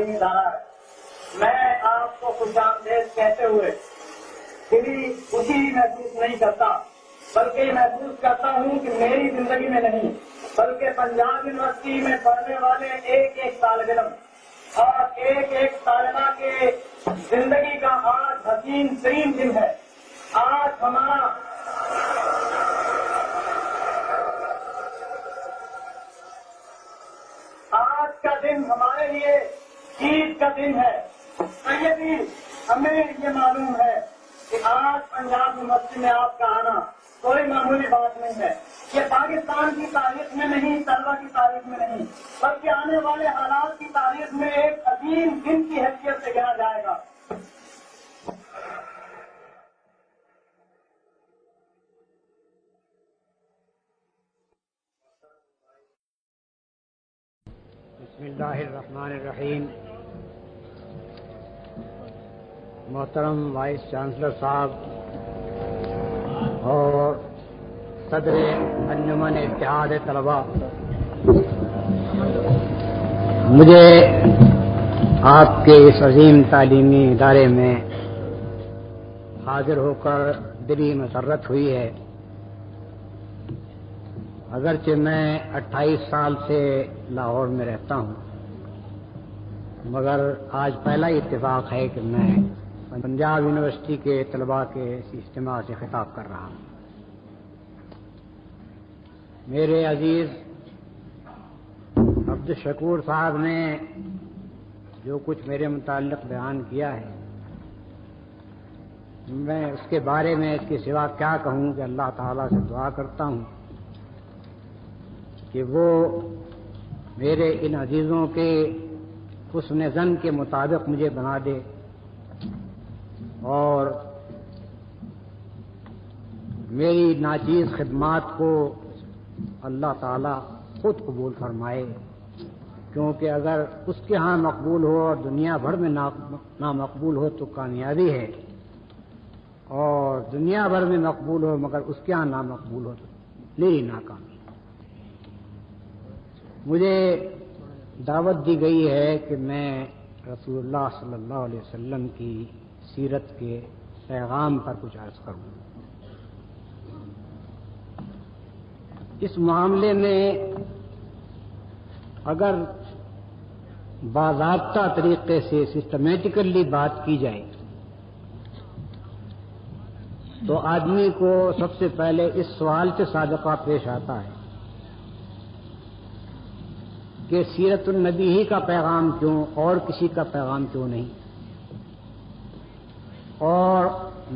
تعلیمی ادارہ ہے۔ میں آپ کو خوش آمدید کہتے ہوئے دلی خوشی محسوس نہیں کرتا، بلکہ یہ محسوس کرتا ہوں کہ میری زندگی میں نہیں بلکہ پنجاب یونیورسٹی میں پڑھنے والے ایک ایک طالب علم اور ایک ایک طالبہ کے زندگی کا آج حسین ترین دن ہے۔ آج کا دن ہمارے لیے عید کا دن ہے۔ سیدی، ہمیں یہ معلوم ہے کہ آج پنجاب یونیورسٹی میں آپ کا آنا کوئی معمولی بات نہیں ہے۔ یہ پاکستان کی تاریخ میں نہیں، طلبہ کی تاریخ میں نہیں، بلکہ آنے والے حالات کی تاریخ میں ایک عظیم دن کی حیثیت سے گنا جائے گا۔ بسم اللہ الرحمن الرحیم۔ محترم وائس چانسلر صاحب اور صدر انجمن اتحاد طلباء، مجھے آپ کے اس عظیم تعلیمی ادارے میں حاضر ہو کر دلی مسرت ہوئی ہے۔ اگرچہ میں 28 سال سے لاہور میں رہتا ہوں، مگر آج پہلا ہی اتفاق ہے کہ میں پنجاب یونیورسٹی کے طلباء کے اس اجتماع سے خطاب کر رہا ہوں۔ میرے عزیز عبدالشکور صاحب نے جو کچھ میرے متعلق بیان کیا ہے، میں اس کے بارے میں اس کے سوا کیا کہوں کہ اللہ تعالیٰ سے دعا کرتا ہوں کہ وہ میرے ان عزیزوں کے حسن ظن کے مطابق مجھے بنا دے اور میری ناچیز خدمات کو اللہ تعالیٰ خود قبول فرمائے، کیونکہ اگر اس کے ہاں مقبول ہو اور دنیا بھر میں نامقبول ہو تو کامیابی ہے، اور دنیا بھر میں مقبول ہو مگر اس کے ہاں نامقبول ہو تو میری ناکامی۔ مجھے دعوت دی گئی ہے کہ میں رسول اللہ صلی اللہ علیہ وسلم کی سیرت کے پیغام پر کچھ عرض کروں۔ اس معاملے میں اگر باضابطہ طریقے سے سسٹمیٹیکلی بات کی جائے تو آدمی کو سب سے پہلے اس سوال سے سابقہ پیش آتا ہے کہ سیرت النبی ہی کا پیغام کیوں اور کسی کا پیغام کیوں نہیں، اور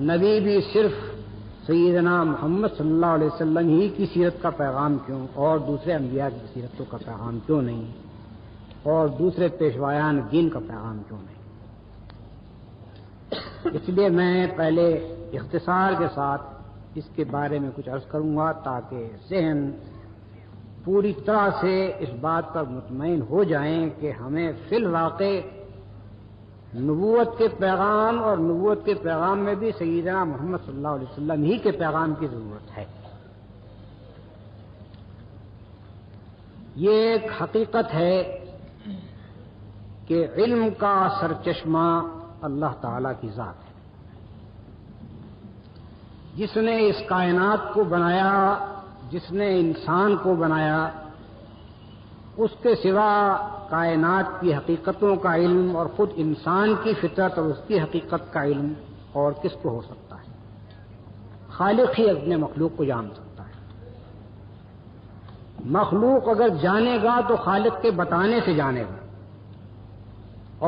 نبی بھی صرف سیدنا محمد صلی اللہ علیہ وسلم ہی کی سیرت کا پیغام کیوں اور دوسرے انبیاء کی سیرتوں کا پیغام کیوں نہیں، اور دوسرے پیشوایان دین کا پیغام کیوں نہیں۔ اس لیے میں پہلے اختصار کے ساتھ اس کے بارے میں کچھ عرض کروں گا تاکہ ذہن پوری طرح سے اس بات پر مطمئن ہو جائیں کہ ہمیں فی الواقع نبوت کے پیغام اور نبوت کے پیغام میں بھی سیدنا محمد صلی اللہ علیہ وسلم ہی کے پیغام کی ضرورت ہے۔ یہ ایک حقیقت ہے کہ علم کا سرچشمہ اللہ تعالی کی ذات ہے، جس نے اس کائنات کو بنایا، جس نے انسان کو بنایا، اس کے سوا کائنات کی حقیقتوں کا علم اور خود انسان کی فطرت اور اس کی حقیقت کا علم اور کس کو ہو سکتا ہے؟ خالق ہی اپنے مخلوق کو جان سکتا ہے۔ مخلوق اگر جانے گا تو خالق کے بتانے سے جانے گا،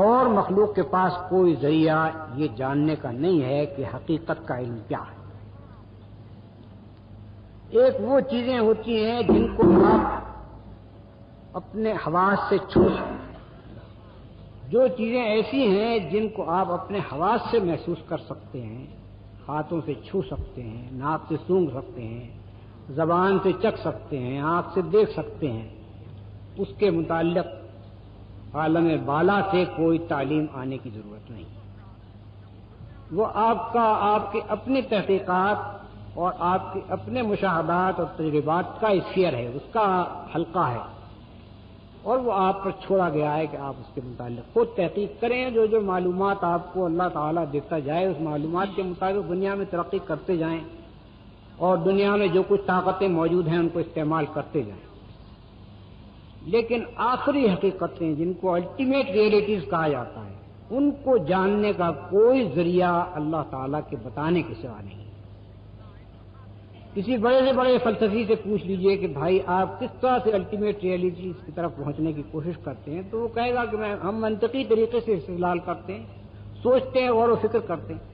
اور مخلوق کے پاس کوئی ذریعہ یہ جاننے کا نہیں ہے کہ حقیقت کا علم کیا ہے۔ ایک وہ چیزیں ہوتی ہیں جن کو آپ اپنے حواس سے چھو سکتے ہیں، جو چیزیں ایسی ہیں جن کو آپ اپنے حواس سے محسوس کر سکتے ہیں، ہاتھوں سے چھو سکتے ہیں، ناک سے سونگھ سکتے ہیں، زبان سے چکھ سکتے ہیں، آنکھ سے دیکھ سکتے ہیں، اس کے متعلق عالم بالا سے کوئی تعلیم آنے کی ضرورت نہیں۔ وہ آپ کے اپنی تحقیقات اور آپ کے اپنے مشاہدات اور تجربات کا اسفیئر ہے، اس کا حلقہ ہے۔ اور وہ آپ پر چھوڑا گیا ہے کہ آپ اس کے متعلق خود تحقیق کریں. جو معلومات آپ کو اللہ تعالیٰ دیتا جائے اس معلومات کے مطابق دنیا میں ترقی کرتے جائیں اور دنیا میں جو کچھ طاقتیں موجود ہیں ان کو استعمال کرتے جائیں. لیکن آخری حقیقتیں جن کو الٹیمیٹ ریئلٹیز کہا جاتا ہے ان کو جاننے کا کوئی ذریعہ اللہ تعالیٰ کے بتانے کے سوا نہیں. کسی بڑے سے بڑے فلسفی سے پوچھ لیجئے کہ بھائی آپ کس طرح سے الٹیمیٹ ریئلٹیز کی طرف پہنچنے کی کوشش کرتے ہیں تو وہ کہے گا کہ ہم منطقی طریقے سے استدلال کرتے ہیں، سوچتے ہیں، غور و فکر کرتے ہیں.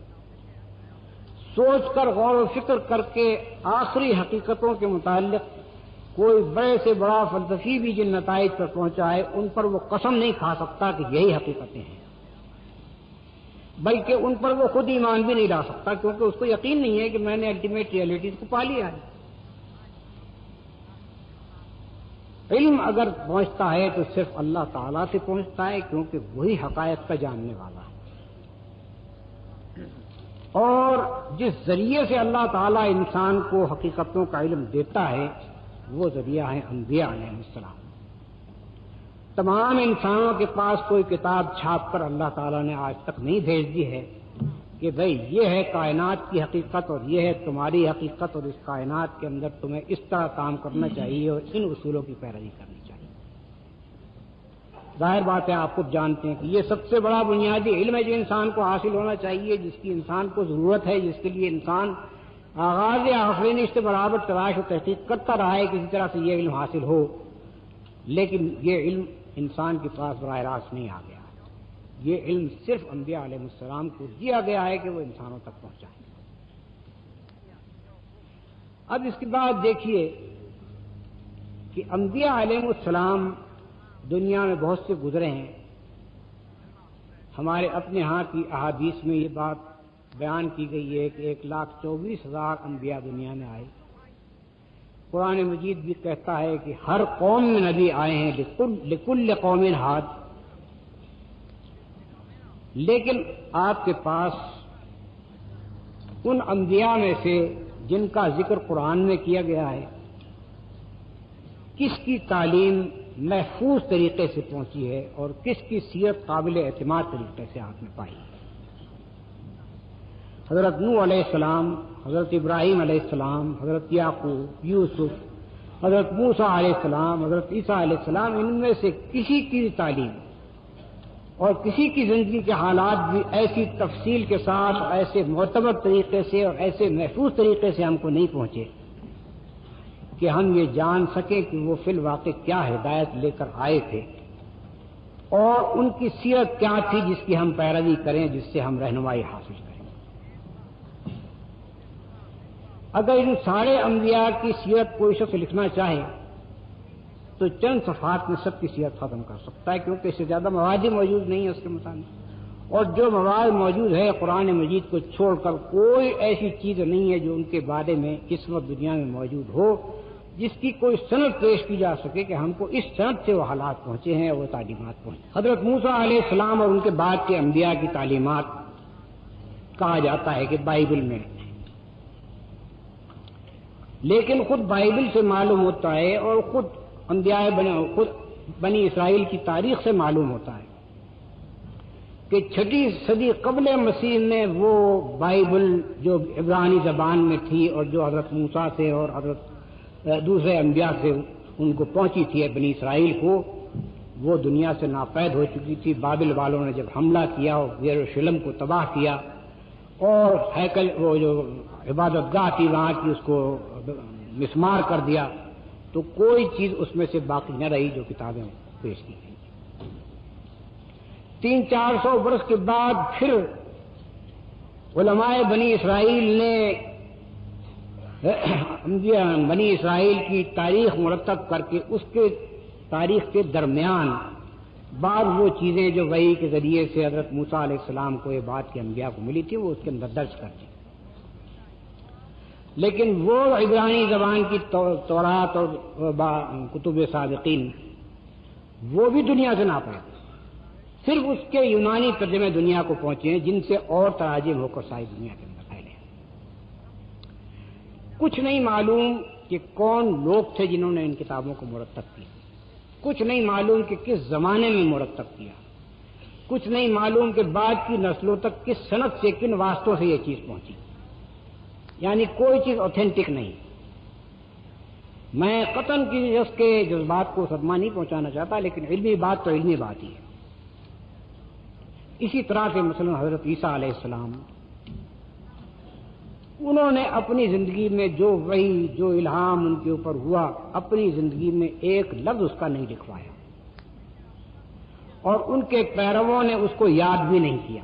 سوچ کر غور و فکر کر کے آخری حقیقتوں کے متعلق کوئی بڑے سے بڑا فلسفی بھی جن نتائج پر پہنچا ہے ان پر وہ قسم نہیں کھا سکتا کہ یہی حقیقتیں ہیں، بلکہ ان پر وہ خود ایمان بھی نہیں لا سکتا کیونکہ اس کو یقین نہیں ہے کہ میں نے الٹیمیٹ ریئلٹیز کو پا لیا ہے. علم اگر پہنچتا ہے تو صرف اللہ تعالیٰ سے پہنچتا ہے کیونکہ وہی حقائق کا جاننے والا ہے. اور جس ذریعے سے اللہ تعالیٰ انسان کو حقیقتوں کا علم دیتا ہے وہ ذریعہ ہے انبیاء علیہ السلام. تمام انسانوں کے پاس کوئی کتاب چھاپ کر اللہ تعالیٰ نے آج تک نہیں بھیج دی ہے کہ بھئی یہ ہے کائنات کی حقیقت اور یہ ہے تمہاری حقیقت اور اس کائنات کے اندر تمہیں اس طرح کام کرنا چاہیے اور ان اصولوں کی پیروی کرنی چاہیے. ظاہر بات ہے آپ خود جانتے ہیں کہ یہ سب سے بڑا بنیادی علم ہے جو انسان کو حاصل ہونا چاہیے، جس کی انسان کو ضرورت ہے، جس کے لیے انسان آغاز آفرینش سے برابر تلاش و تحقیق کرتا رہا ہے کسی طرح سے یہ علم حاصل ہو. لیکن یہ علم انسان کے پاس براہ راست نہیں آ گیا. یہ علم صرف انبیاء علیہ السلام کو دیا گیا ہے کہ وہ انسانوں تک پہنچائیں. اب اس کے بعد دیکھیے کہ انبیاء علیہ السلام دنیا میں بہت سے گزرے ہیں. ہمارے اپنے ہاں کی احادیث میں یہ بات بیان کی گئی ہے کہ 1,24,000 انبیاء دنیا میں آئے. قرآن مجید بھی کہتا ہے کہ ہر قوم میں نبی آئے ہیں، لکل قوم ہاد. لیکن آپ کے پاس ان انبیاء میں سے جن کا ذکر قرآن میں کیا گیا ہے کس کی تعلیم محفوظ طریقے سے پہنچی ہے اور کس کی سیرت قابل اعتماد طریقے سے آپ نے پائی. حضرت نوح علیہ السلام، حضرت ابراہیم علیہ السلام، حضرت یعقوب، یوسف، حضرت موسیٰ علیہ السلام، حضرت عیسیٰ علیہ السلام، ان میں سے کسی کی تعلیم اور کسی کی زندگی کے حالات بھی ایسی تفصیل کے ساتھ، ایسے معتبر طریقے سے اور ایسے محفوظ طریقے سے ہم کو نہیں پہنچے کہ ہم یہ جان سکیں کہ وہ فی الواقع کیا ہدایت لے کر آئے تھے اور ان کی سیرت کیا تھی جس کی ہم پیروی کریں، جس سے ہم رہنمائی حاصل کریں. اگر ان سارے انبیاء کی سیرت کوئی شخص لکھنا چاہے تو چند صفحات میں سب کی سیرت ختم کر سکتا ہے کیونکہ اس سے زیادہ مواد ہی موجود نہیں ہے اس کے مطابق. اور جو مواد موجود ہے قرآن مجید کو چھوڑ کر کوئی ایسی چیز نہیں ہے جو ان کے بارے میں اس وقت دنیا میں موجود ہو جس کی کوئی سند پیش کی جا سکے کہ ہم کو اس سند سے وہ حالات پہنچے ہیں اور وہ تعلیمات پہنچے. حضرت موسیٰ علیہ السلام اور ان کے بعد کے انبیاء کی تعلیمات کہا جاتا ہے کہ بائبل میں، لیکن خود بائبل سے معلوم ہوتا ہے اور خود انبیاء خود بنی اسرائیل کی تاریخ سے معلوم ہوتا ہے کہ 6 صدی قبل مسیح میں وہ بائبل جو عبرانی زبان میں تھی اور جو حضرت موسیٰ سے اور حضرت دوسرے انبیاء سے ان کو پہنچی تھی بنی اسرائیل کو، وہ دنیا سے ناپید ہو چکی تھی. بابل والوں نے جب حملہ کیا اور یروشلم کو تباہ کیا اور ہیکل وہ جو عبادت گاہ تھی وہاں کی اس کو مسمار کر دیا تو کوئی چیز اس میں سے باقی نہ رہی جو کتابیں پیش کی گئی. 300-400 برس کے بعد پھر علماء بنی اسرائیل نے بنی اسرائیل کی تاریخ مرتب کر کے اس کے تاریخ کے درمیان بعض وہ چیزیں جو وحی کے ذریعے سے حضرت موسیٰ علیہ السلام کو یہ بات کے انبیاء کو ملی تھی وہ اس کے اندر درج کر دی. لیکن وہ عبرانی زبان کی تورات اور کتب سابقین وہ بھی دنیا سے ناپید، صرف اس کے یونانی ترجمے دنیا کو پہنچے ہیں جن سے اور تراجم ہو کر ساری دنیا کے اندر پھیلے ہیں. کچھ نہیں معلوم کہ کون لوگ تھے جنہوں نے ان کتابوں کو مرتب کیا. کچھ نہیں معلوم کہ کس زمانے میں مرتب کیا، کچھ نہیں معلوم کہ بعد کی نسلوں تک کس سند سے کن واسطوں سے یہ چیز پہنچی، یعنی کوئی چیز اوتھینٹک نہیں۔ میں قطعاً کسی شخص کے جذبات کو صدمہ نہیں پہنچانا چاہتا، لیکن علمی بات تو علمی بات ہی ہے۔ اسی طرح سے مثلا حضرت عیسیٰ علیہ السلام، انہوں نے اپنی زندگی میں جو وحی، جو الہام ان کے اوپر ہوا، اپنی زندگی میں ایک لفظ اس کا نہیں لکھوایا، اور ان کے پیرووں نے اس کو یاد بھی نہیں کیا۔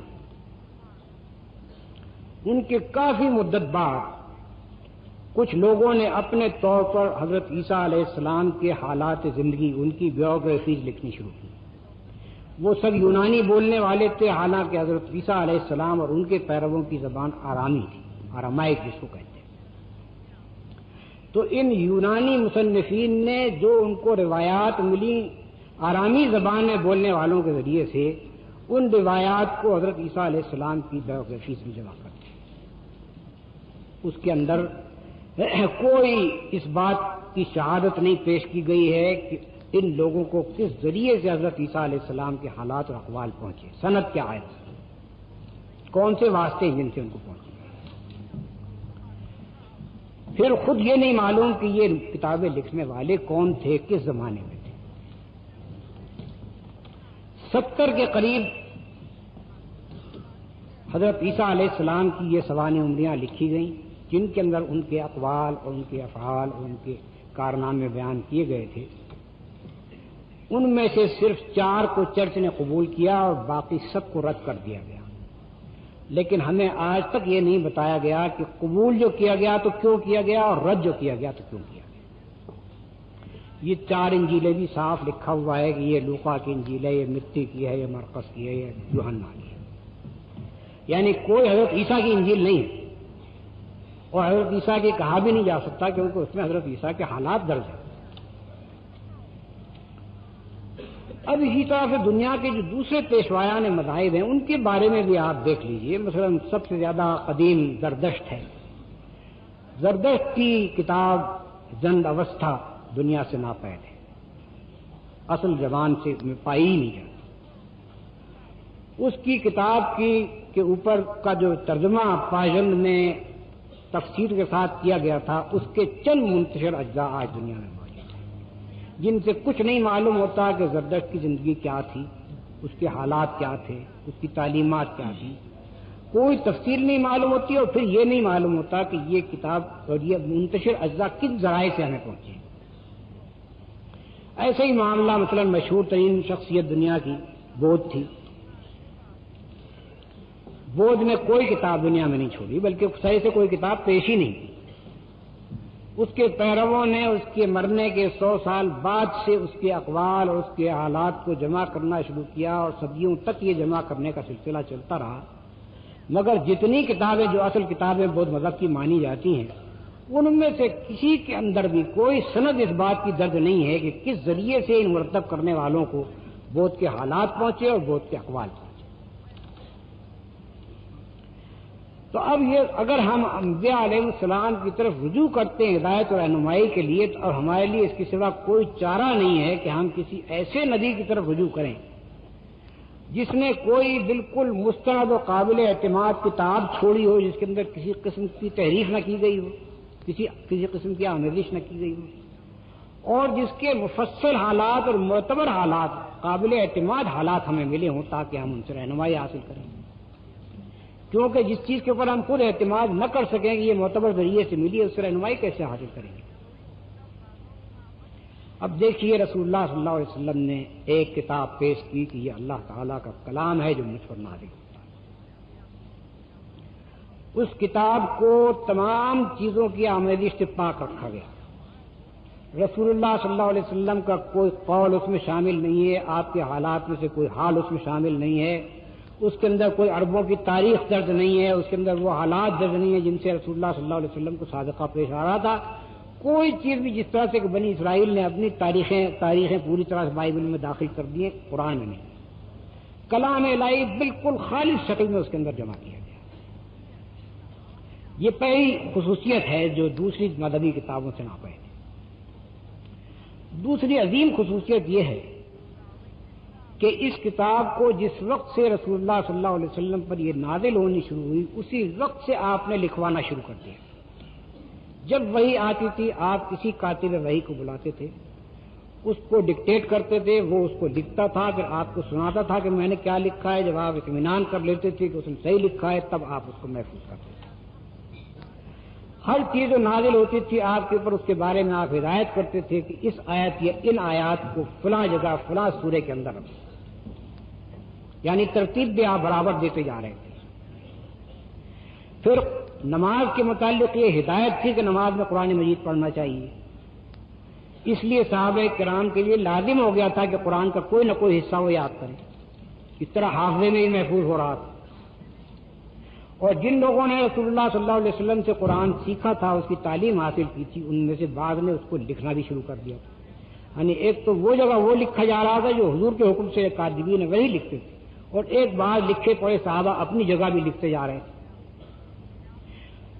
ان کے کافی مدت بعد کچھ لوگوں نے اپنے طور پر حضرت عیسیٰ علیہ السلام کے حالات زندگی، ان کی بیوگرافیز لکھنی شروع کی۔ وہ سب یونانی بولنے والے تھے، حالانکہ حضرت عیسیٰ علیہ السلام اور ان کے پیرووں کی زبان آرامی تھی، آرامائک جس کو کہتے ہیں۔ تو ان یونانی مصنفین نے جو ان کو روایات ملی آرامی زبان میں بولنے والوں کے ذریعے سے، ان روایات کو حضرت عیسیٰ علیہ السلام کی بیوگرافیز میں جمع کرتے ہیں۔ اس کے اندر کوئی اس بات کی شہادت نہیں پیش کی گئی ہے کہ ان لوگوں کو کس ذریعے سے حضرت عیسیٰ علیہ السلام کے حالات اور اقوال پہنچے، سند کیا آئے، کون سے واسطے جن سے ان کو پہنچے۔ پھر خود یہ نہیں معلوم کہ یہ کتابیں لکھنے والے کون تھے، کس زمانے میں تھے۔ 70 کے قریب حضرت عیسیٰ علیہ السلام کی یہ سوانح عمریاں لکھی گئیں، جن کے اندر ان کے اقوال اور ان کے افعال اور ان کے کارنامے بیان کیے گئے تھے۔ ان میں سے صرف 4 کو چرچ نے قبول کیا اور باقی سب کو رد کر دیا گیا، لیکن ہمیں آج تک یہ نہیں بتایا گیا کہ قبول جو کیا گیا تو کیوں کیا گیا اور رد جو کیا گیا تو کیوں کیا گیا۔ یہ 4 انجیلیں بھی صاف لکھا ہوا ہے کہ یہ لوقا کی انجیل ہے، یہ متی کی ہے، یہ مرقس کی ہے، یہ یوحنا کی ہے، یعنی کوئی حضرت عیسیٰ کی انجیل نہیں ہے، اور حضرت عیسیٰ کی کہا بھی نہیں جا سکتا کیونکہ اس میں حضرت عیسیٰ کے حالات درج ہیں۔ اب اسی طرح سے دنیا کے جو دوسرے پیشوایان مذاہب ہیں ان کے بارے میں بھی آپ دیکھ لیجئے۔ مثلا سب سے زیادہ قدیم زردشت ہے۔ زردشت کی کتاب زند اوستھا دنیا سے ناپید ہے، اصل زبان سے پائی ہی نہیں جاتی۔ اس کی کتاب کے اوپر کا جو ترجمہ پاجند میں تفسیر کے ساتھ کیا گیا تھا، اس کے چند منتشر اجزاء آج دنیا میں موجود ہیں، جن سے کچھ نہیں معلوم ہوتا کہ زردشت کی زندگی کیا تھی، اس کے حالات کیا تھے، اس کی تعلیمات کیا تھی، کوئی تفصیل نہیں معلوم ہوتی، اور پھر یہ نہیں معلوم ہوتا کہ یہ کتاب اور یہ منتشر اجزاء کس ذرائع سے ہمیں پہنچے۔ ایسا ہی معاملہ مثلا مشہور ترین شخصیت دنیا کی بودھ تھی۔ بودھ نے کوئی کتاب دنیا میں نہیں چھوڑی، بلکہ صحیح سے کوئی کتاب پیش ہی نہیں کی۔ اس کے پیرووں نے اس کے مرنے کے 100 سال بعد سے اس کے اقوال اور اس کے حالات کو جمع کرنا شروع کیا، اور صدیوں تک یہ جمع کرنے کا سلسلہ چلتا رہا، مگر جتنی کتابیں جو اصل کتابیں بودھ مذہب کی مانی جاتی ہیں، ان میں سے کسی کے اندر بھی کوئی سند اس بات کی درج نہیں ہے کہ کس ذریعے سے ان مرتب کرنے والوں کو بودھ کے حالات پہنچے اور بودھ کے اقوال پہنچے۔ تو اب یہ اگر ہم انبیاء علیہ السلام کی طرف رجوع کرتے ہیں ہدایت اور رہنمائی کے لیے، اور ہمارے لیے اس کے سوا کوئی چارہ نہیں ہے کہ ہم کسی ایسے نبی کی طرف رجوع کریں جس نے کوئی بالکل مستند و قابل اعتماد کتاب چھوڑی ہو، جس کے اندر کسی قسم کی تحریف نہ کی گئی ہو، کسی قسم کی آمیزش نہ کی گئی ہو، اور جس کے مفصل حالات اور معتبر حالات، قابل اعتماد حالات ہمیں ملے ہوں، تاکہ ہم ان سے رہنمائی حاصل کریں۔ کیونکہ جس چیز کے اوپر ہم خود اعتماد نہ کر سکیں کہ یہ معتبر ذریعے سے ملی ہے، اس سے رہنمائی کیسے حاصل کریں گے؟ اب دیکھیے رسول اللہ صلی اللہ علیہ وسلم نے ایک کتاب پیش کی کہ یہ اللہ تعالیٰ کا کلام ہے جو مجھ پر نازل ہوتا ہے۔ اس کتاب کو تمام چیزوں کی آمیزش سے پاک رکھا گیا۔ رسول اللہ صلی اللہ علیہ وسلم کا کوئی قول اس میں شامل نہیں ہے، آپ کے حالات میں سے کوئی حال اس میں شامل نہیں ہے، اس کے اندر کوئی عربوں کی تاریخ درج نہیں ہے، اس کے اندر وہ حالات درج نہیں ہیں جن سے رسول اللہ صلی اللہ علیہ وسلم کو صادقہ پیش آ رہا تھا۔ کوئی چیز بھی جس طرح سے کہ بنی اسرائیل نے اپنی تاریخیں پوری طرح سے بائبل میں داخل کر دی ہیں، قرآن میں نہیں۔ کلام الہی بالکل خالص شکل میں اس کے اندر جمع کیا گیا۔ یہ پہلی خصوصیت ہے جو دوسری مذہبی کتابوں سے ناپید ہے۔ دوسری عظیم خصوصیت یہ ہے کہ اس کتاب کو جس وقت سے رسول اللہ صلی اللہ علیہ وسلم پر یہ نازل ہونی شروع ہوئی اسی وقت سے آپ نے لکھوانا شروع کر دیا. جب وحی آتی تھی آپ کسی کاتب وحی کو بلاتے تھے, اس کو ڈکٹیٹ کرتے تھے, وہ اس کو لکھتا تھا, پھر آپ کو سناتا تھا کہ میں نے کیا لکھا ہے. جب آپ اطمینان کر لیتے تھے کہ اس نے صحیح لکھا ہے تب آپ اس کو محفوظ کرتے تھے. ہر چیز جو نازل ہوتی تھی آپ کے اوپر اس کے بارے میں آپ ہدایت کرتے تھے کہ اس آیت یا ان آیات کو فلاں جگہ فلاں سورے کے اندر رکھو, یعنی ترتیب بھی آپ برابر دیتے جا رہے تھے. پھر نماز کے متعلق یہ ہدایت تھی کہ نماز میں قرآن مجید پڑھنا چاہیے. اس لیے صحابہ کرام کے لیے لازم ہو گیا تھا کہ قرآن کا کوئی نہ کوئی حصہ وہ یاد کریں. اس طرح حافظے میں ہی محفوظ ہو رہا تھا. اور جن لوگوں نے رسول اللہ صلی اللہ علیہ وسلم سے قرآن سیکھا تھا, اس کی تعلیم حاصل کی تھی, ان میں سے بعض نے اس کو لکھنا بھی شروع کر دیا تھا. یعنی ایک تو وہ جگہ وہ لکھا جا رہا تھا جو حضور کے حکم سے کاتبین وہی لکھتے تھے, اور ایک بعض لکھے پڑے صحابہ اپنی جگہ بھی لکھتے جا رہے تھے.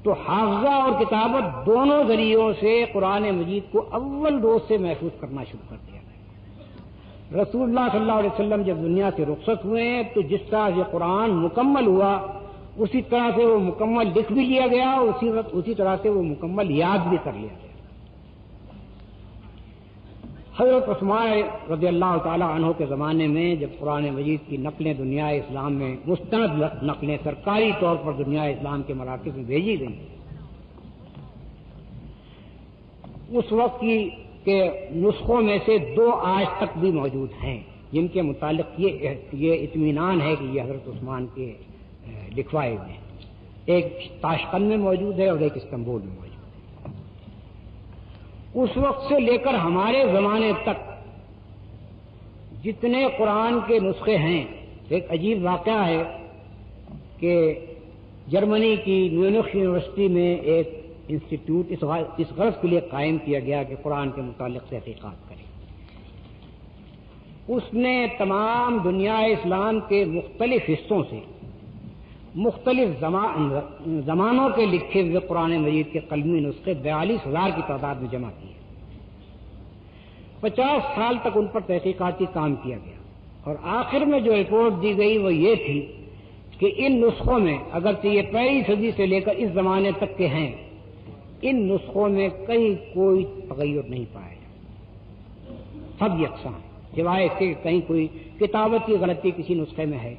تو حافظہ اور کتابت دونوں ذریعوں سے قرآن مجید کو اول روز سے محفوظ کرنا شروع کر دیا گیا. رسول اللہ صلی اللہ علیہ وسلم جب دنیا سے رخصت ہوئے ہیں تو جس طرح سے قرآن مکمل ہوا اسی طرح سے وہ مکمل لکھ بھی لیا گیا, اسی طرح سے وہ مکمل یاد بھی کر لیا گیا. حضرت عثمان رضی اللہ تعالی عنہ کے زمانے میں جب قرآن مجید کی نقلیں دنیا اسلام میں مستند نقلیں سرکاری طور پر دنیا اسلام کے مراکز میں بھیجی گئی, اس وقت کی کے نسخوں میں سے 2 آج تک بھی موجود ہیں جن کے متعلق یہ اطمینان ہے کہ یہ حضرت عثمان کے لکھوائے ہوئے ہیں. ایک تاشقند میں موجود ہے اور ایک استنبول میں موجود ہے. اس وقت سے لے کر ہمارے زمانے تک جتنے قرآن کے نسخے ہیں, ایک عجیب واقعہ ہے کہ جرمنی کی میونخ یونیورسٹی میں ایک انسٹیٹیوٹ اس غرض کے لیے قائم کیا گیا کہ قرآن کے متعلق تحقیقات کرے. اس نے تمام دنیا اسلام کے مختلف حصوں سے مختلف زمانوں کے لکھے ہوئے قرآن مجید کے قلمی نسخے 42,000 کی تعداد میں جمع کیے. 50 سال تک ان پر تحقیقاتی کام کیا گیا, اور آخر میں جو رپورٹ دی گئی وہ یہ تھی کہ ان نسخوں میں اگرچہ یہ 1ویں صدی سے لے کر اس زمانے تک کے ہیں, ان نسخوں میں کہیں کوئی تغیر نہیں پایا جاتا, سب یکساں ہیں, سوائے اس کے کہیں کوئی کتابت کی غلطی کسی نسخے میں ہے,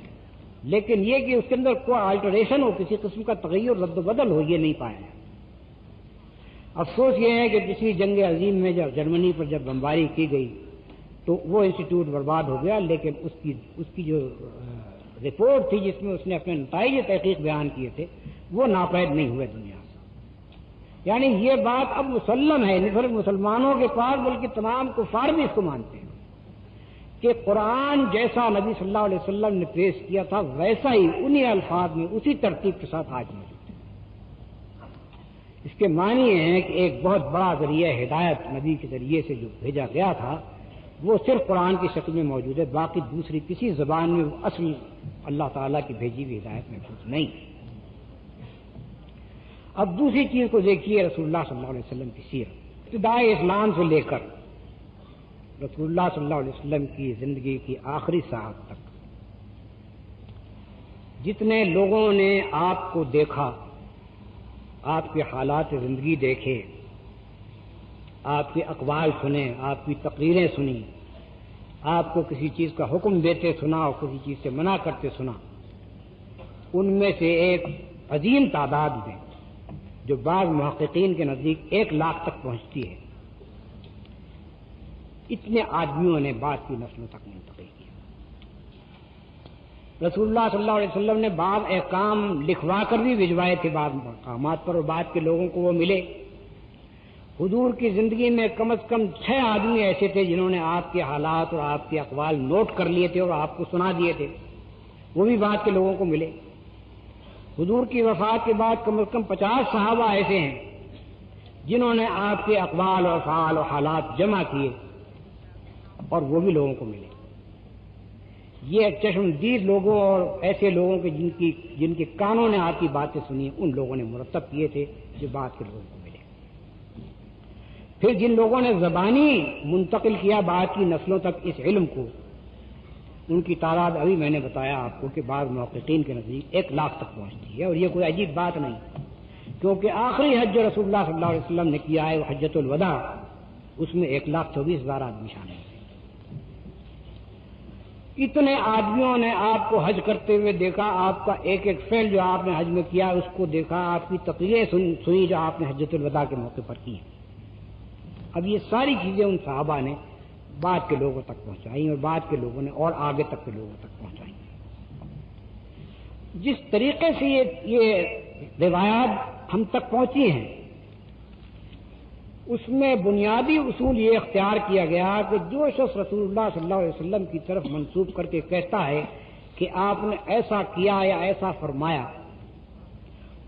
لیکن یہ کہ اس کے اندر کوئی آلٹریشن ہو, کسی قسم کا تغیر رد و بدل ہو, یہ نہیں پایا. افسوس یہ ہے کہ کسی جنگ عظیم میں جب جرمنی پر جب بمباری کی گئی تو وہ انسٹیٹیوٹ برباد ہو گیا, لیکن اس کی جو رپورٹ تھی جس میں اس نے اپنے نتائج تحقیق بیان کیے تھے وہ ناپید نہیں ہوئے دنیا سے. یعنی یہ بات اب مسلم ہے, نہیں صرف مسلمانوں کے پاس بلکہ تمام کفار بھی اس کو مانتے ہیں کہ قرآن جیسا نبی صلی اللہ علیہ وسلم نے پیش کیا تھا ویسا ہی انہی الفاظ میں اسی ترتیب کے ساتھ آج موجود ہے. اس کے معنی یہ ہے کہ ایک بہت بڑا ذریعہ ہدایت نبی کے ذریعے سے جو بھیجا گیا تھا وہ صرف قرآن کی شکل میں موجود ہے, باقی دوسری کسی زبان میں وہ اصل اللہ تعالیٰ کی بھیجی ہوئی ہدایت محفوظ نہیں. اب دوسری چیز کو دیکھیے, رسول اللہ صلی اللہ علیہ وسلم کی سیرت. ابتدائے اسلام سے لے کر رسول اللہ صلی اللہ علیہ وسلم کی زندگی کی آخری ساعت تک جتنے لوگوں نے آپ کو دیکھا, آپ کے حالات زندگی دیکھے, آپ کے اقوال سنے, آپ کی تقریریں سنی, آپ کو کسی چیز کا حکم دیتے سنا اور کسی چیز سے منع کرتے سنا, ان میں سے ایک عظیم تعداد میں جو بعض محققین کے نزدیک 1 لاکھ تک پہنچتی ہے, اتنے آدمیوں نے بعد کی نسلوں تک منتقل کیا. رسول اللہ صلی اللہ علیہ وسلم نے بعض احکام لکھوا کر بھی بھجوائے تھے بعض مقامات پر, اور بعد کے لوگوں کو وہ ملے. حضور کی زندگی میں کم از کم 6 آدمی ایسے تھے جنہوں نے آپ کے حالات اور آپ کے اقوال نوٹ کر لیے تھے اور آپ کو سنا دیے تھے, وہ بھی بعد کے لوگوں کو ملے. حضور کی وفات کے بعد کم از کم 50 صحابہ ایسے ہیں جنہوں نے آپ کے اقوال اور افعال اور حالات جمع کیے اور وہ بھی لوگوں کو ملے. یہ چشمدید لوگوں اور ایسے لوگوں کے جن کے کانوں نے آپ کی باتیں سنی ان لوگوں نے مرتب کیے تھے جو بعد کے لوگوں کو ملے. پھر جن لوگوں نے زبانی منتقل کیا بعد کی نسلوں تک اس علم کو، ان کی تعداد ابھی میں نے بتایا آپ کو کہ بعض محققین کے نزدیک 1 لاکھ تک پہنچتی ہے، اور یہ کوئی عجیب بات نہیں، کیونکہ آخری حج جو رسول اللہ صلی اللہ علیہ وسلم نے کیا ہے وہ حجۃ الوداع، اس میں 1,24,000 آدمی شامل ہیں۔ اتنے آدمیوں نے آپ کو حج کرتے ہوئے دیکھا، آپ کا ایک ایک فعل جو آپ نے حج میں کیا اس کو دیکھا، آپ کی تقریریں سنی جو آپ نے حجۃ الوداع کے موقع پر کی۔ اب یہ ساری چیزیں ان صحابہ نے بعد کے لوگوں تک پہنچائی، اور بعد کے لوگوں نے اور آگے تک کے لوگوں تک پہنچائی۔ جس طریقے سے یہ روایات ہم تک پہنچی ہیں، اس میں بنیادی اصول یہ اختیار کیا گیا کہ جو شخص رسول اللہ صلی اللہ علیہ وسلم کی طرف منسوب کر کے کہتا ہے کہ آپ نے ایسا کیا یا ایسا فرمایا،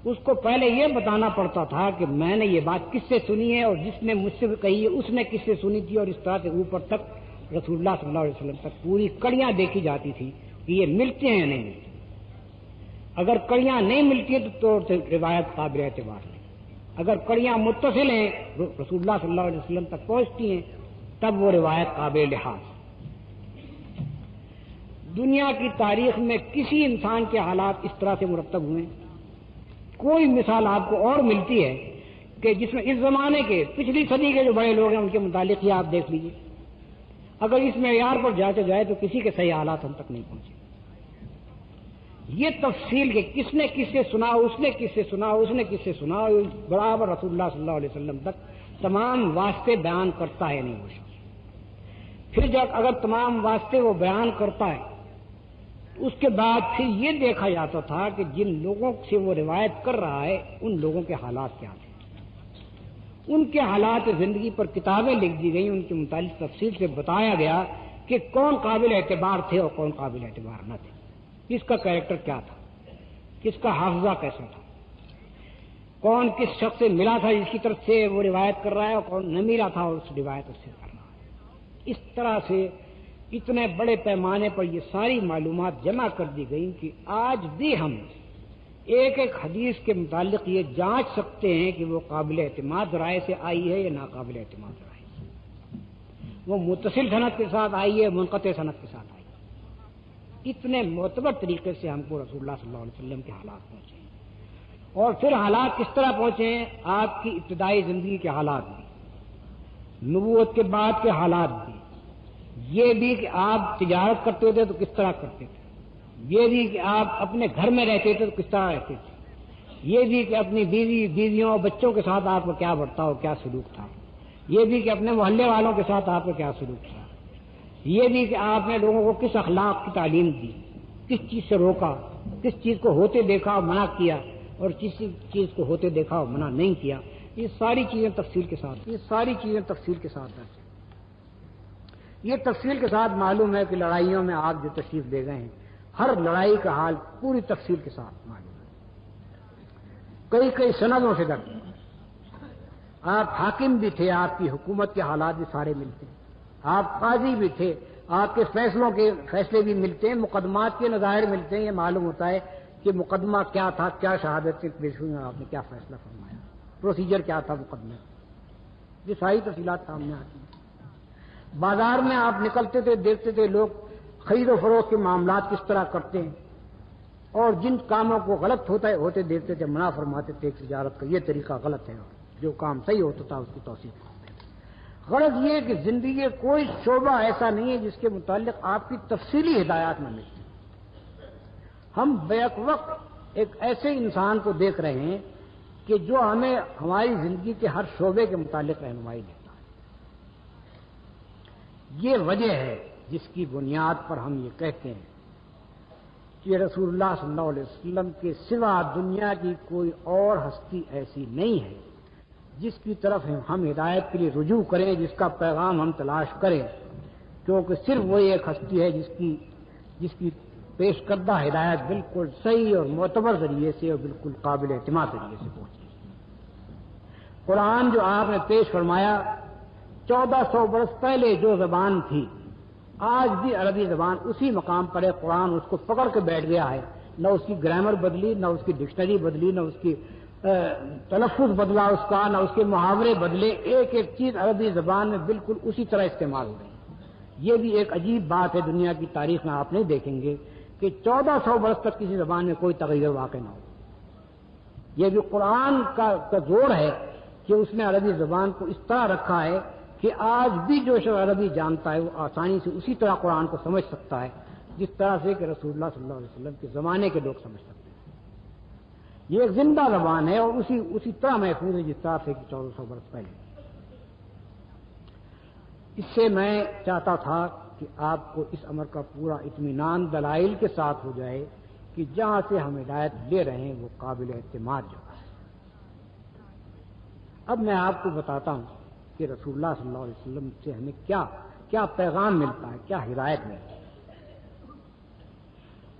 اس کو پہلے یہ بتانا پڑتا تھا کہ میں نے یہ بات کس سے سنی ہے، اور جس نے مجھ سے کہی ہے اس نے کس سے سنی تھی، اور اس طرح سے اوپر تک رسول اللہ صلی اللہ علیہ وسلم تک پوری کڑیاں دیکھی جاتی تھی کہ یہ ملتے ہیں یا نہیں ملتے۔ اگر کڑیاں نہیں ملتی ہیں تو روایت قابل اعتبار نہیں، اگر کڑیاں متصل ہیں رسول اللہ صلی اللہ علیہ وسلم تک پہنچتی ہیں تب وہ روایت قابل لحاظ۔ دنیا کی تاریخ میں کسی انسان کے حالات اس طرح سے مرتب ہوئے ہیں؟ کوئی مثال آپ کو اور ملتی ہے کہ جس میں اس زمانے کے پچھلی صدی کے جو بڑے لوگ ہیں ان کے متعلق ہی آپ دیکھ لیجیے، اگر اس معیار پر جاتے جائے تو کسی کے صحیح حالات ہم تک نہیں پہنچے۔ یہ تفصیل کہ کس نے کس سے سنا، اس نے کس سے سنا، اس نے کس سے سنا، برابر رسول اللہ صلی اللہ علیہ وسلم تک تمام واسطے بیان کرتا ہے نہیں وہ شخص۔ پھر جب اگر تمام واسطے وہ بیان کرتا ہے اس کے بعد پھر یہ دیکھا جاتا تھا کہ جن لوگوں سے وہ روایت کر رہا ہے ان لوگوں کے حالات کیا تھے، ان کے حالات زندگی پر کتابیں لکھ دی گئیں، ان کے متعلق تفصیل سے بتایا گیا کہ کون قابل اعتبار تھے اور کون قابل اعتبار نہ تھے، کس کا کریکٹر کیا تھا، کس کا حافظہ کیسا تھا، کون کس شخص سے ملا تھا جس کی طرف سے وہ روایت کر رہا ہے، اور کون نہ ملا تھا اور اس روایت اس سے کر رہا ہے۔ اس طرح سے اتنے بڑے پیمانے پر یہ ساری معلومات جمع کر دی گئی کہ آج بھی ہم ایک ایک حدیث کے متعلق یہ جانچ سکتے ہیں کہ وہ قابل اعتماد رائے سے آئی ہے یا ناقابل اعتماد رائے سے، وہ متصل سند کے ساتھ آئی ہے، منقطع سند کے ساتھ آئی ہے۔ اتنے معتبر طریقے سے ہم کو رسول اللہ صلی اللہ علیہ وسلم کے حالات پہنچے ہیں، اور پھر حالات کس طرح پہنچے ہیں، آپ کی ابتدائی زندگی کے حالات بھی، نبوت کے بعد کے حالات بھی، یہ بھی کہ آپ تجارت کرتے تھے تو کس طرح کرتے تھے، یہ بھی کہ آپ اپنے گھر میں رہتے تھے تو کس طرح رہتے تھے، یہ بھی کہ اپنی بیویوں اور بچوں کے ساتھ آپ کا کیا برتاؤ کیا سلوک تھا، یہ بھی کہ اپنے محلے والوں کے ساتھ آپ کا کیا سلوک تھا، یہ بھی کہ آپ نے لوگوں کو کس اخلاق کی تعلیم دی، کس چیز سے روکا، کس چیز کو ہوتے دیکھا اور منع کیا، اور کس چیز کو ہوتے دیکھا اور منع نہیں کیا۔ یہ ساری چیزیں تفصیل کے ساتھ ہیں۔ یہ تفصیل کے ساتھ معلوم ہے کہ لڑائیوں میں آپ جو تشریف لے گئے ہیں ہر لڑائی کا حال پوری تفصیل کے ساتھ معلوم ہے، کئی سندوں سے درج۔ آپ حاکم بھی تھے، آپ کی حکومت کے حالات بھی سارے ملتے ہیں، آپ قاضی بھی تھے، آپ کے فیصلے بھی ملتے ہیں، مقدمات کے نظائر ملتے ہیں، یہ معلوم ہوتا ہے کہ مقدمہ کیا تھا، کیا شہادتیں پیش ہوئی، آپ نے کیا فیصلہ فرمایا، پروسیجر کیا تھا مقدمے، یہ ساری تفصیلات سامنے آتی ہیں۔ بازار میں آپ نکلتے تھے، دیکھتے تھے لوگ خرید و فروخت کے معاملات کس طرح کرتے ہیں، اور جن کاموں کو غلط ہوتے دیکھتے تھے منع فرماتے تھے کہ تجارت کا یہ طریقہ غلط ہے، اور جو کام صحیح ہوتا تھا اس کی توثیق کرتے تھے۔ غرض یہ کہ زندگی کا کوئی شعبہ ایسا نہیں ہے جس کے متعلق آپ کی تفصیلی ہدایات نہ ملتی۔ ہم بیک وقت ایک ایسے انسان کو دیکھ رہے ہیں کہ جو ہمیں ہماری زندگی کے ہر شعبے کے متعلق رہنمائی دیتا ہے۔ یہ وجہ ہے جس کی بنیاد پر ہم یہ کہتے ہیں کہ رسول اللہ صلی اللہ علیہ وسلم کے سوا دنیا کی کوئی اور ہستی ایسی نہیں ہے جس کی طرف ہم ہدایت کے لیے رجوع کریں، جس کا پیغام ہم تلاش کریں، کیونکہ صرف وہی ایک ہستی ہے جس کی پیش کردہ ہدایت بالکل صحیح اور معتبر ذریعے سے اور بالکل قابل اعتماد ذریعے سے پہنچی۔ قرآن جو آپ نے پیش فرمایا 1400 برس پہلے جو زبان تھی، آج بھی عربی زبان اسی مقام پر ہے۔ قرآن اس کو پکڑ کے بیٹھ گیا ہے، نہ اس کی گرامر بدلی، نہ اس کی ڈکشنری بدلی، نہ اس کی تلفظ بدلا اس کا، نہ اس کے محاورے بدلے، ایک ایک چیز عربی زبان میں بالکل اسی طرح استعمال ہو رہی ہے۔ یہ بھی ایک عجیب بات ہے، دنیا کی تاریخ میں آپ نہیں دیکھیں گے کہ 1400 برس تک کسی زبان میں کوئی تغیر واقع نہ ہو۔ یہ بھی قرآن کا زور ہے کہ اس نے عربی زبان کو اس طرح رکھا ہے کہ آج بھی جو شخص عربی جانتا ہے وہ آسانی سے اسی طرح قرآن کو سمجھ سکتا ہے جس طرح سے کہ رسول اللہ صلی اللہ علیہ وسلم کے زمانے کے لوگ سمجھ سکتے ہیں۔ یہ ایک زندہ زبان ہے اور اسی طرح محفوظ ہے جس طرح سے کہ 1400 برس پہلے۔ اس سے میں چاہتا تھا کہ آپ کو اس امر کا پورا اطمینان دلائل کے ساتھ ہو جائے کہ جہاں سے ہم ہدایت لے رہے ہیں وہ قابل اعتماد جگہ ہے۔ اب میں آپ کو بتاتا ہوں کہ رسول اللہ صلی اللہ علیہ وسلم سے ہمیں کیا پیغام ملتا ہے، کیا ہدایت ملتی ہے۔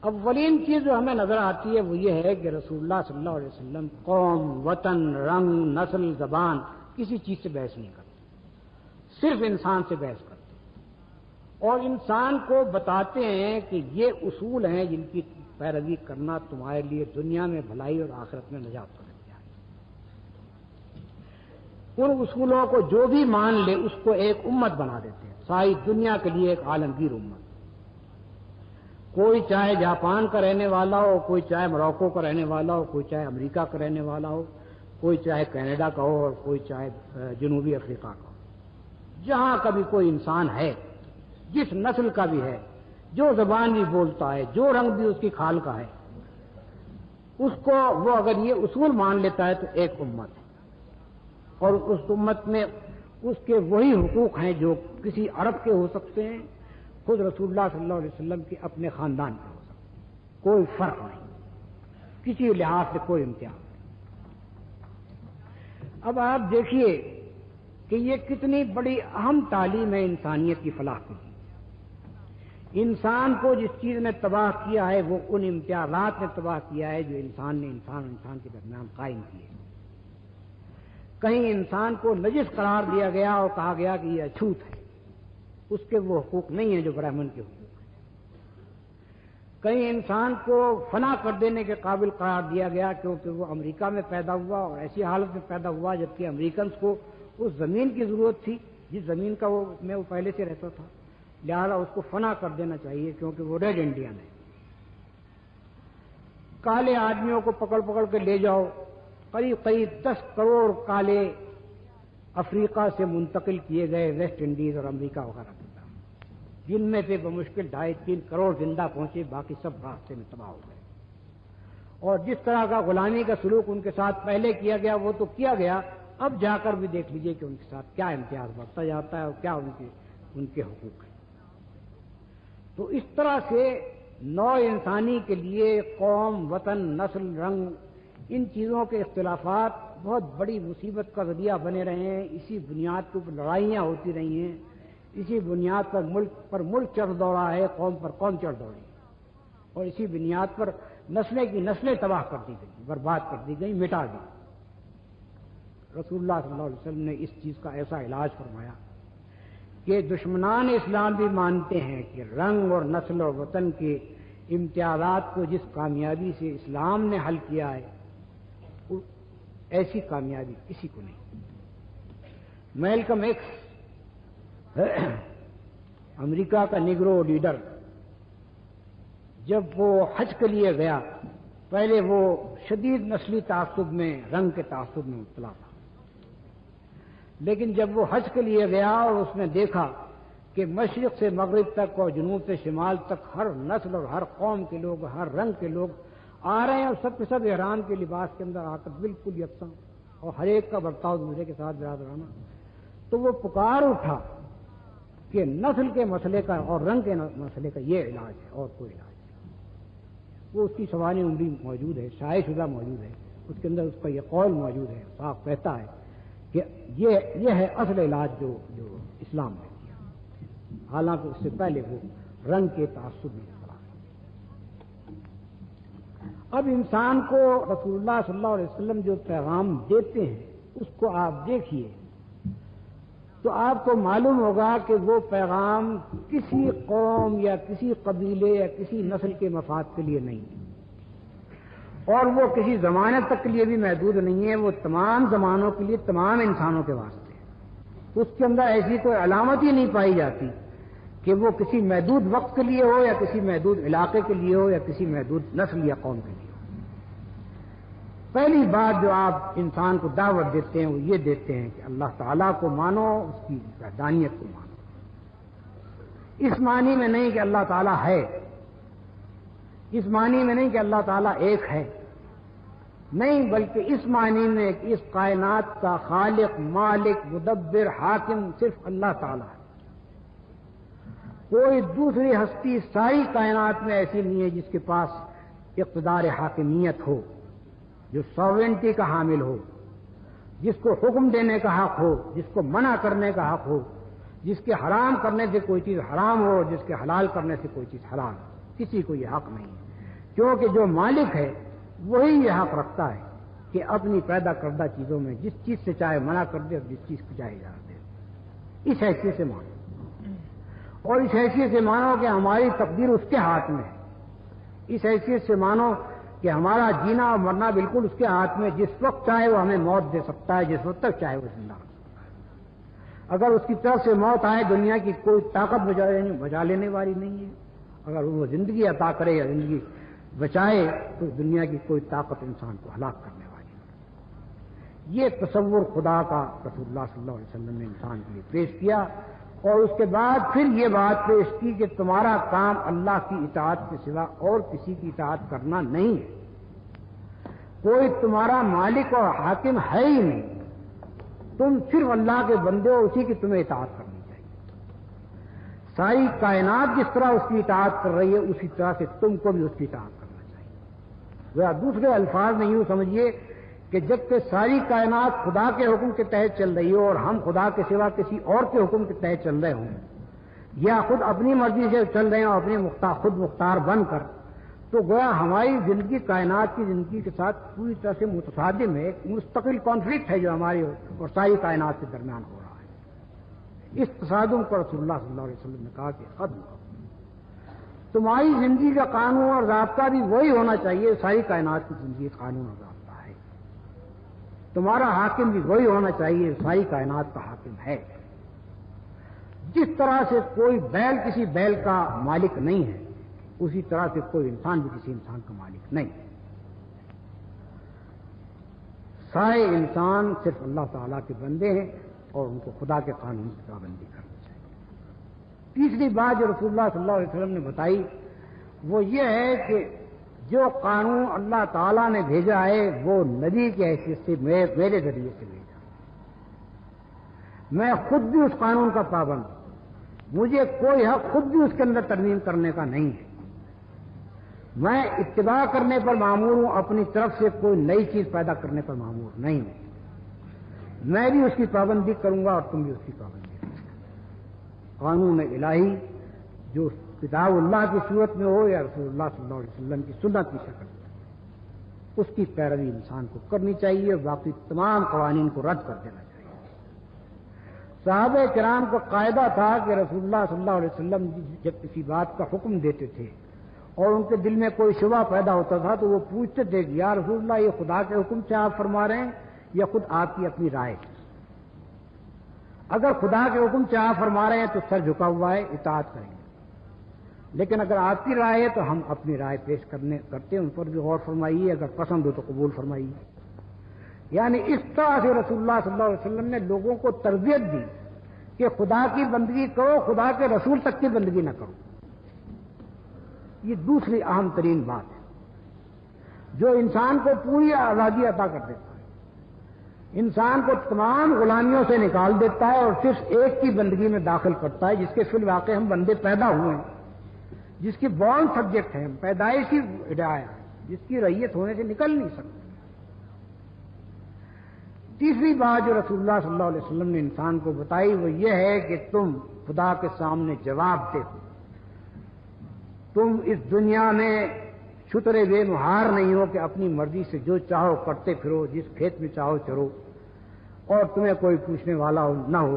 اولین چیز جو ہمیں نظر آتی ہے وہ یہ ہے کہ رسول اللہ صلی اللہ علیہ وسلم قوم، وطن، رنگ، نسل، زبان کسی چیز سے بحث نہیں کرتے، صرف انسان سے بحث کرتے اور انسان کو بتاتے ہیں کہ یہ اصول ہیں جن کی پیروی کرنا تمہارے لیے دنیا میں بھلائی اور آخرت میں نجات کا ذریعہ ہے۔ ان اصولوں کو جو بھی مان لے اس کو ایک امت بنا دیتے ہیں، ساری دنیا کے لیے ایک عالمگیر امت۔ کوئی چاہے جاپان کا رہنے والا ہو، کوئی چاہے موروکو کا رہنے والا ہو، کوئی چاہے امریکہ کا رہنے والا ہو، کوئی چاہے کینیڈا کا ہو اور کوئی چاہے جنوبی افریقہ کا ہو، جہاں کبھی کوئی انسان ہے، جس نسل کا بھی ہے، جو زبان بھی بولتا ہے، جو رنگ بھی اس کی کھال کا ہے، اس کو وہ اگر یہ اصول مان لیتا ہے تو ایک امت ہے، اور اس امت میں اس کے وہی حقوق ہیں جو کسی عرب کے ہو سکتے ہیں، خود رسول اللہ صلی اللہ علیہ وسلم کے اپنے خاندان کے ہو سکتے ہیں، کوئی فرق نہیں، کسی لحاظ سے کوئی امتیاز نہیں۔ اب آپ دیکھیے کہ یہ کتنی بڑی اہم تعلیم ہے انسانیت کی فلاح کے لیے۔ انسان کو جس چیز نے تباہ کیا ہے وہ ان امتیازات نے تباہ کیا ہے جو انسان نے انسان کے درمیان قائم کیے۔ کہیں انسان کو نجس قرار دیا گیا اور کہا گیا کہ یہ اچھوت ہے، اس کے وہ حقوق نہیں ہیں جو برہمن کے حقوق ہیں۔ کہیں انسان کو فنا کر دینے کے قابل قرار دیا گیا کیونکہ وہ امریکہ میں پیدا ہوا اور ایسی حالت میں پیدا ہوا جبکہ امریکنز کو اس زمین کی ضرورت تھی جس زمین کا وہ پہلے سے رہتا تھا، لہذا اس کو فنا کر دینا چاہیے کیونکہ وہ ریڈ انڈین ہے۔ کالے آدمیوں کو پکڑ پکڑ کے لے جاؤ، قریب 10 کروڑ کالے افریقہ سے منتقل کیے گئے ویسٹ انڈیز اور امریکہ وغیرہ کی طرف، جن میں سے بمشکل 2.5-3 کروڑ زندہ پہنچے، باقی سب راستے میں تباہ ہو گئے۔ اور جس طرح کا غلامی کا سلوک ان کے ساتھ پہلے کیا گیا وہ تو کیا گیا، اب جا کر بھی دیکھ لیجئے کہ ان کے ساتھ کیا امتیاز بڑھتا جاتا ہے اور کیا ان کے حقوق ہیں۔ تو اس طرح سے نوع انسانی کے لیے قوم، وطن، نسل، رنگ، ان چیزوں کے اختلافات بہت بڑی مصیبت کا ذریعہ بنے رہے ہیں۔ اسی بنیاد کے اوپر لڑائیاں ہوتی رہی ہیں، اسی بنیاد پر ملک چڑھ دوڑا ہے، قوم پر قوم چڑھ دوڑی، اور اسی بنیاد پر نسلیں کی نسلیں تباہ کر دی گئی، برباد کر دی گئی، مٹا دی۔ رسول اللہ صلی اللہ علیہ وسلم نے اس چیز کا ایسا علاج فرمایا کہ دشمنان اسلام بھی مانتے ہیں کہ رنگ اور نسل اور وطن کے امتیازات کو جس کامیابی سے اسلام نے حل کیا ہے ایسی کامیابی کسی کو نہیں۔ میلکم ایکس امریکہ کا نیگرو لیڈر جب وہ حج کے لیے گیا، پہلے وہ شدید نسلی تعصب میں، رنگ کے تعصب میں مبتلا تھا، لیکن جب وہ حج کے لیے گیا اور اس نے دیکھا کہ مشرق سے مغرب تک اور جنوب سے شمال تک ہر نسل اور ہر قوم کے لوگ، ہر رنگ کے لوگ آ رہے ہیں اور سب کے سب احرام کے لباس کے اندر آ کر بالکل یکساں اور ہر ایک کا برتاؤ دوسرے کے ساتھ برادرانہ، تو وہ پکار اٹھا کہ نسل کے مسئلے کا اور رنگ کے مسئلے کا یہ علاج ہے اور کوئی علاج نہیں۔ وہ اس کی سوانح عمری موجود ہے، شائع شدہ موجود ہے، اس کے اندر اس کا یہ قول موجود ہے، صاف کہتا ہے کہ یہ ہے اصل علاج جو اسلام نے کیا، حالانکہ اس سے پہلے وہ رنگ کے تعصب میں پڑا۔ اب انسان کو رسول اللہ صلی اللہ علیہ وسلم جو پیغام دیتے ہیں اس کو آپ دیکھیے تو آپ کو معلوم ہوگا کہ وہ پیغام کسی قوم یا کسی قبیلے یا کسی نسل کے مفاد کے لیے نہیں، اور وہ کسی زمانے تک کے لیے بھی محدود نہیں ہے، وہ تمام زمانوں کے لیے تمام انسانوں کے واسطے ہے۔ اس کے اندر ایسی کوئی علامت ہی نہیں پائی جاتی کہ وہ کسی محدود وقت کے لیے ہو یا کسی محدود علاقے کے لیے ہو یا کسی محدود نسل یا قوم کے لیے ہو۔ پہلی بات جو آپ انسان کو دعوت دیتے ہیں وہ یہ دیتے ہیں کہ اللہ تعالیٰ کو مانو، اس کی وحدانیت کو مانو۔ اس معنی میں نہیں کہ اللہ تعالیٰ ہے، اس معنی میں نہیں کہ اللہ تعالیٰ ایک ہے، نہیں، بلکہ اس معنی میں کہ اس کائنات کا خالق، مالک، مدبر، حاکم صرف اللہ تعالیٰ ہے۔ کوئی دوسری ہستی ساری کائنات میں ایسی نہیں ہے جس کے پاس اقتدار حاکمیت ہو، جو ساورنٹی کا حامل ہو، جس کو حکم دینے کا حق ہو، جس کو منع کرنے کا حق ہو، جس کے حرام کرنے سے کوئی چیز حرام ہو، جس کے حلال کرنے سے کوئی چیز حلال ہو۔ کسی کو یہ حق نہیں ہے، کیونکہ جو مالک ہے وہی یہ حق رکھتا ہے کہ اپنی پیدا کردہ چیزوں میں جس چیز سے چاہے منع کر دے اور جس چیز کو چاہے اجازت دے۔ اس حیثیت سے مانو، اور اس حیثیت سے مانو کہ ہماری تقدیر اس کے ہاتھ میں ہے۔ اس حیثیت سے مانو کہ ہمارا جینا اور مرنا بالکل اس کے ہاتھ میں، جس وقت چاہے وہ ہمیں موت دے سکتا ہے، جس وقت تک چاہے وہ زندہ رکھ سکتا ہے۔ اگر اس کی طرف سے موت آئے، دنیا کی کوئی طاقت بچا لینے والی نہیں ہے۔ اگر وہ زندگی عطا کرے یا زندگی بچائے تو دنیا کی کوئی طاقت انسان کو ہلاک کرنے والی نہیں۔ یہ تصور خدا کا رسول اللہ صلی اللہ علیہ وسلم نے انسان کے لیے پیش کیا، اور اس کے بعد پھر یہ بات پیش کی کہ تمہارا کام اللہ کی اطاعت کے سوا اور کسی کی اطاعت کرنا نہیں ہے۔ کوئی تمہارا مالک اور حاکم ہے ہی نہیں، تم صرف اللہ کے بندے ہو، اسی کی تمہیں اطاعت کرنی چاہیے۔ ساری کائنات جس طرح اس کی اطاعت کر رہی ہے اسی طرح سے تم کو بھی اس کی اطاعت کرنا چاہیے۔ وہ دوسرے الفاظ میں یوں سمجھیے کہ جب کہ ساری کائنات خدا کے حکم کے تحت چل رہی ہو اور ہم خدا کے سوا کسی اور کے حکم کے تحت چل رہے ہوں، یا خود اپنی مرضی سے چل رہے ہیں اور اپنی خود مختار بن کر، تو گویا ہماری زندگی کائنات کی زندگی کے ساتھ پوری طرح سے متصادم ہے، ایک مستقل کانفلکٹ ہے جو ہماری اور ساری کائنات کے درمیان ہو رہا ہے۔ اس تصادم پر رسول اللہ صلی اللہ علیہ وسلم نے کہا کہ ختم کرو۔ تمہاری زندگی کا قانون اور ضابطہ بھی وہی ہونا چاہیے، ساری کائنات کی زندگی کا قانون اور ضابطہ ہے۔ تمہارا حاکم بھی وہی ہونا چاہیے، ساری کائنات کا حاکم ہے۔ جس طرح سے کوئی بیل کسی بیل کا مالک نہیں ہے، اسی طرح سے کوئی انسان بھی کسی انسان کا مالک نہیں۔ سارے انسان صرف اللہ تعالیٰ کے بندے ہیں اور ان کو خدا کے قانون کی پابندی کرنی چاہیے۔ تیسری بات جو رسول اللہ صلی اللہ علیہ وسلم نے بتائی وہ یہ ہے کہ جو قانون اللہ تعالیٰ نے بھیجا ہے وہ نبی کی حیثیت سے میرے ذریعے سے بھیجا۔ میں خود بھی اس قانون کا پابند ہوں، مجھے کوئی حق خود بھی اس کے اندر ترمیم کرنے کا نہیں ہے۔ میں اتباع کرنے پر مامور ہوں، اپنی طرف سے کوئی نئی چیز پیدا کرنے پر مامور نہیں ہوں۔ میں بھی اس کی پابندی کروں گا اور تم بھی اس کی پابندی کرو گے۔ قانون الہی جو کتاب اللہ کی صورت میں ہو یا رسول اللہ صلی اللہ علیہ وسلم کی سنت کی شکل میں، اس کی پیروی انسان کو کرنی چاہیے، باقی تمام قوانین کو رد کر دینا چاہیے۔ صحابہ کرام کا قاعدہ تھا کہ رسول اللہ صلی اللہ علیہ وسلم جب کسی بات کا حکم دیتے تھے اور ان کے دل میں کوئی شبہ پیدا ہوتا تھا تو وہ پوچھتے تھے کہ یا رسول اللہ یہ خدا کے حکم سے آپ فرما رہے ہیں یا خود آپ کی اپنی رائے؟ اگر خدا کے حکم سے آپ فرما رہے ہیں تو سر جھکا ہوا ہے، اطاعت کریں گے، لیکن اگر آپ کی رائے ہے تو ہم اپنی رائے پیش کرتے ہیں، ان پر بھی غور فرمائیے، اگر پسند ہو تو قبول فرمائیے۔ یعنی اس طرح سے رسول اللہ صلی اللہ علیہ وسلم نے لوگوں کو تربیت دی کہ خدا کی بندگی کرو، خدا کے رسول تک کی بندگی نہ کرو۔ یہ دوسری اہم ترین بات ہے جو انسان کو پوری آزادی عطا کر دیتا ہے، انسان کو تمام غلامیوں سے نکال دیتا ہے اور صرف ایک کی بندگی میں داخل کرتا ہے جس کے فی الواقع ہم بندے پیدا ہوئے ہیں، جس کی بورن سبجیکٹ ہے، پیدائشی ہدایہ ہے، جس کی رعیت ہونے سے نکل نہیں سکتے۔ تیسری بات جو رسول اللہ صلی اللہ علیہ وسلم نے انسان کو بتائی وہ یہ ہے کہ تم خدا کے سامنے جواب دے، تم اس دنیا میں چھترے بے مہار نہیں ہو کہ اپنی مرضی سے جو چاہو کرتے پھرو، جس کھیت میں چاہو چرو، اور تمہیں کوئی پوچھنے والا نہ ہو،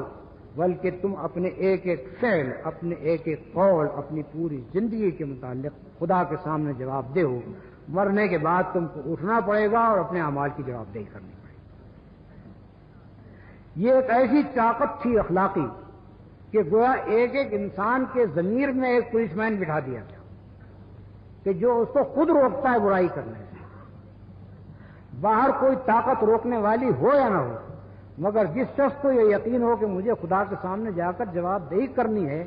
بلکہ تم اپنے ایک ایک فعل، اپنے ایک ایک قول، اپنی پوری زندگی کے متعلق خدا کے سامنے جواب دے ہو۔ مرنے کے بعد تم کو اٹھنا پڑے گا اور اپنے اعمال کی جواب دہی کرنی پڑے گی۔ یہ ایک ایسی طاقت تھی اخلاقی کہ گویا ایک ایک انسان کے ضمیر میں ایک پولیس مین بٹھا دیا گیا کہ جو اس کو خود روکتا ہے برائی کرنے سے۔ باہر کوئی طاقت روکنے والی ہو یا نہ ہو، مگر جس شخص کو یہ یقین ہو کہ مجھے خدا کے سامنے جا کر جواب دہی کرنی ہے،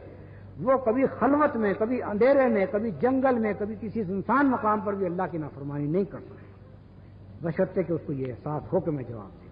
وہ کبھی خلوت میں، کبھی اندھیرے میں، کبھی جنگل میں، کبھی کسی سنسان مقام پر بھی اللہ کی نافرمانی نہیں کر سکتا، بشرطے کہ اس کو یہ احساس ہو کہ میں جواب دوں۔